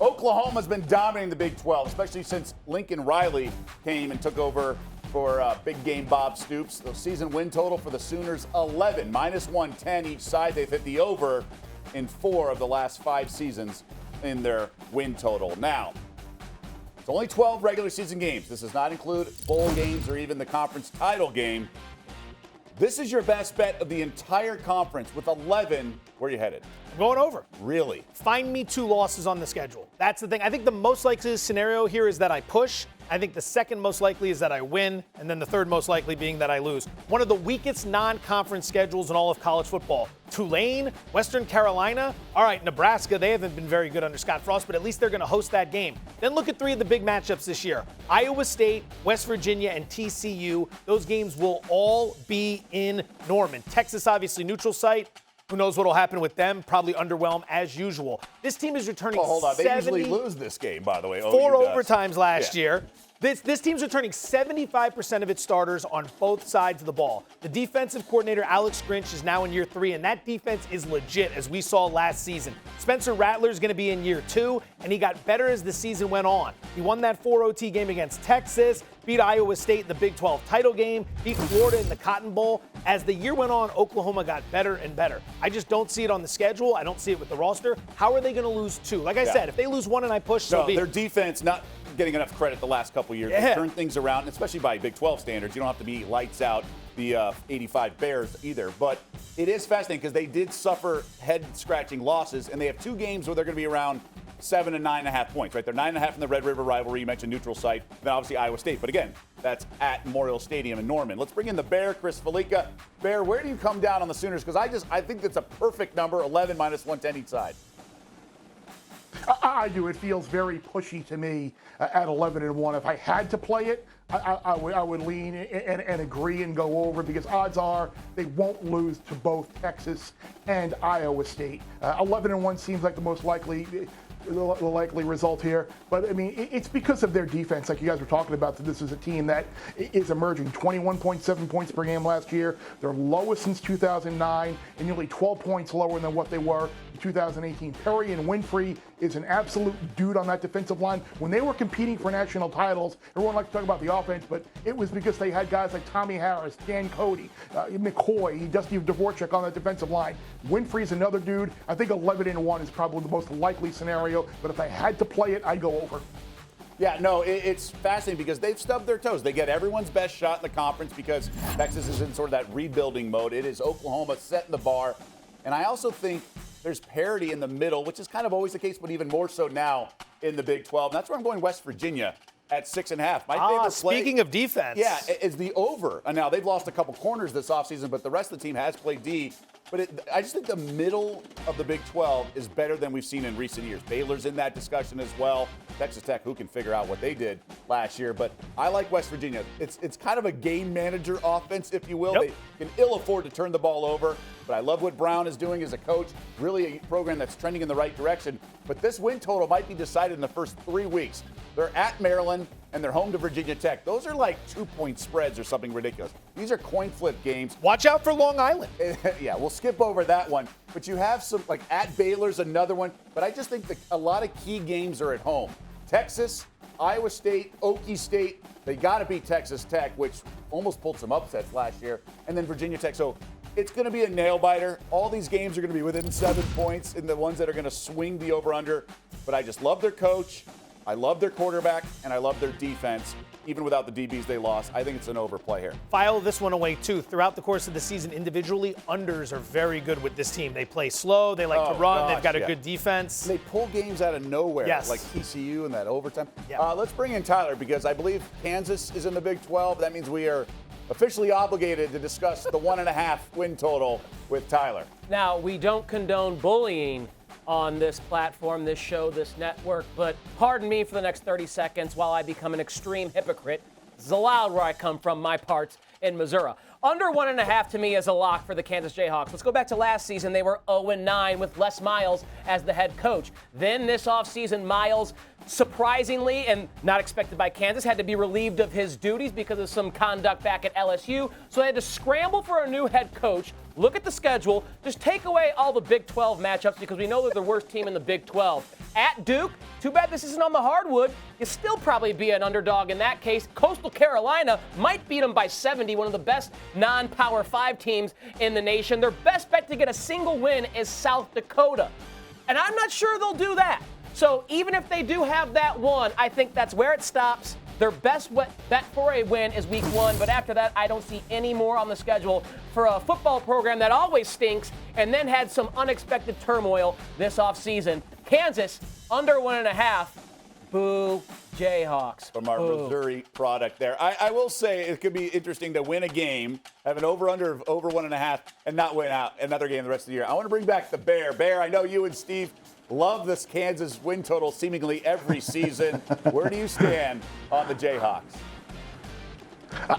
Oklahoma's been dominating the Big 12, especially since Lincoln Riley came and took over for big game Bob Stoops. The season win total for the Sooners, 11, minus 110 each side. They've hit the over in 4 of the last 5 seasons in their win total. Now, it's only 12 regular season games. This does not include bowl games or even the conference title game. This is your best bet of the entire conference with 11. Where are you headed? I'm going over. Really? Find me 2 losses on the schedule. That's the thing. I think the most likely scenario here is that I push. I think the second most likely is that I win, and then the third most likely being that I lose. One of the weakest non-conference schedules in all of college football. Tulane, Western Carolina. All right, Nebraska, they haven't been very good under Scott Frost, but at least they're going to host that game. Then look at 3 of the big matchups this year. Iowa State, West Virginia, and TCU. Those games will all be in Norman. Texas, obviously, neutral site. Who knows what will happen with them? Probably underwhelm as usual. This team is returning. Well, hold on. They usually lose this game, by the way. 4 overtimes last year. This team's returning 75% of its starters on both sides of the ball. The defensive coordinator, Alex Grinch, is now in year 3, and that defense is legit, as we saw last season. Spencer Rattler is going to be in year 2, and he got better as the season went on. He won that 4 OT game against Texas, beat Iowa State in the Big 12 title game, beat Florida in the Cotton Bowl. As the year went on, Oklahoma got better and better. I just don't see it on the schedule. I don't see it with the roster. How are they going to lose 2? Like I said, if they lose 1 and I push, so be it. Their defense not getting enough credit the last couple of years. They turned things around, especially by Big 12 standards. You don't have to be lights out the 85 Bears either. But it is fascinating because they did suffer head-scratching losses, and they have 2 games where they're going to be around 7 and 9.5 points, right? They're 9.5 in the Red River rivalry. You mentioned neutral site. Then obviously Iowa State. But again, that's at Memorial Stadium in Norman. Let's bring in the Bear, Chris Felica. Bear, where do you come down on the Sooners? Because I think that's a perfect number, 11 minus 110 each side. I do. It feels very pushy to me at 11-1. If I had to play it, I would lean and agree and go over, because odds are they won't lose to both Texas and Iowa State. 11-1 seems like the most likely result here. But, I mean, it's because of their defense. Like you guys were talking about, that this is a team that is emerging. 21.7 points per game last year. They're lowest since 2009 and nearly 12 points lower than what they were in 2018. Perry and Winfrey is an absolute dude on that defensive line. When they were competing for national titles, everyone likes to talk about the offense, but it was because they had guys like Tommy Harris, Dan Cody, McCoy, Dusty Dvorak on that defensive line. Winfrey's another dude. I think 11-1 is probably the most likely scenario, but if I had to play it, I'd go over. Yeah, no, it's fascinating because they've stubbed their toes. They get everyone's best shot in the conference because Texas is in sort of that rebuilding mode. It is Oklahoma setting the bar. And I also think there's parity in the middle, which is kind of always the case, but even more so now in the Big 12. And that's where I'm going West Virginia at 6.5. My favorite play. Speaking of defense. Yeah, is the over. And now they've lost a couple corners this offseason, but the rest of the team has played D. But I just think the middle of the Big 12 is better than we've seen in recent years. Baylor's in that discussion as well. Texas Tech, who can figure out what they did last year. But I like West Virginia. It's kind of a game manager offense, if you will. Yep. They can ill afford to turn the ball over. But I love what Brown is doing as a coach. Really a program that's trending in the right direction. But this win total might be decided in the first 3 weeks. They're at Maryland, and they're home to Virginia Tech. Those are like 2-point spreads or something ridiculous. These are coin flip games. Watch out for Long Island. Yeah, we'll skip over that one. But you have some, like at Baylor's another one. But I just think a lot of key games are at home. Texas, Iowa State, Okie State. They got to beat Texas Tech, which almost pulled some upsets last year. And then Virginia Tech. So it's going to be a nail-biter. All these games are going to be within 7 points in the ones that are going to swing the over-under. But I just love their coach. I love their quarterback, and I love their defense. Even without the DBs they lost, I think it's an overplay here. File this one away, too. Throughout the course of the season, individually, unders are very good with this team. They play slow. They like to run. They've got a good defense. They pull games out of nowhere, like TCU and that overtime. Yeah. Let's bring in Tyler, because I believe Kansas is in the Big 12. That means we are officially obligated to discuss the 1.5 win total with Tyler. Now, we don't condone bullying on this platform, this show, this network, but pardon me for the next 30 seconds while I become an extreme hypocrite. This is allowed where I come from, my parts in Missouri. Under 1.5 to me is a lock for the Kansas Jayhawks. Let's go back to last season. They were 0-9 with Les Miles as the head coach. Then this offseason, Miles, surprisingly and not expected by Kansas, had to be relieved of his duties because of some conduct back at LSU. So they had to scramble for a new head coach. Look at the schedule. Just take away all the Big 12 matchups because we know they're the worst team in the Big 12. At Duke, Too bad this isn't on the hardwood. You still probably be an underdog in that case. Coastal Carolina might beat them by 70, one of the best non-Power 5 teams in the nation. Their best bet to get a single win is South Dakota. And I'm not sure they'll do that. So even if they do have that one, I think that's where it stops. Their best bet for a win is week 1, but after that, I don't see any more on the schedule for a football program that always stinks and then had some unexpected turmoil this offseason. Kansas, under 1.5. Boo, Jayhawks. From our Missouri product there. I will say it could be interesting to win a game, have an over-under of over 1.5, and not win out another game the rest of the year. I want to bring back the Bear. Bear, I know you and Steve love this Kansas win total seemingly every season. Where do you stand on the Jayhawks?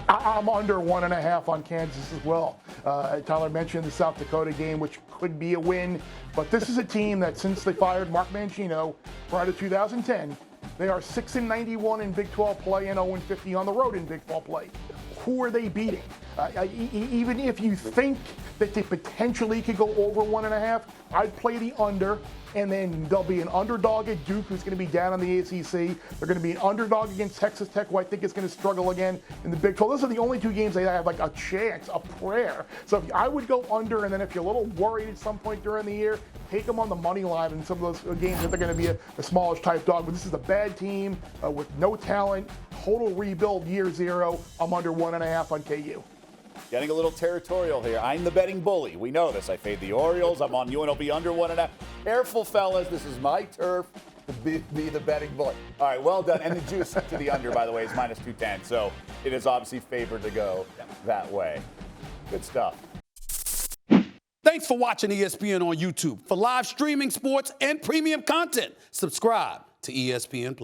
I'm under 1.5 on Kansas as well. Tyler mentioned the South Dakota game, which could be a win, but this is a team that since they fired Mark Mangino prior to 2010, they are 6-91 in Big 12 play and 0-50 on the road in Big 12 play. Who are they beating? Even if you think that they potentially could go over 1.5, I'd play the under, and then there'll be an underdog at Duke who's going to be down in the ACC. They're going to be an underdog against Texas Tech, who I think is going to struggle again in the Big 12. Those are the only two games they have like a chance, a prayer. So I would go under, and then if you're a little worried at some point during the year, take them on the money line in some of those games that they're going to be a smallish type dog. But this is a bad team with no talent, total rebuild year 0. I'm under 1.5 on KU. Getting a little territorial here. I'm the betting bully. We know this. I fade the Orioles. I'm on UNLV under 1.5. Careful, fellas. This is my turf to be the betting bully. All right, well done. And the juice to the under, by the way, is minus 210. So it is obviously favored to go that way. Good stuff. Thanks for watching ESPN on YouTube. For live streaming, sports, and premium content, subscribe to ESPN+.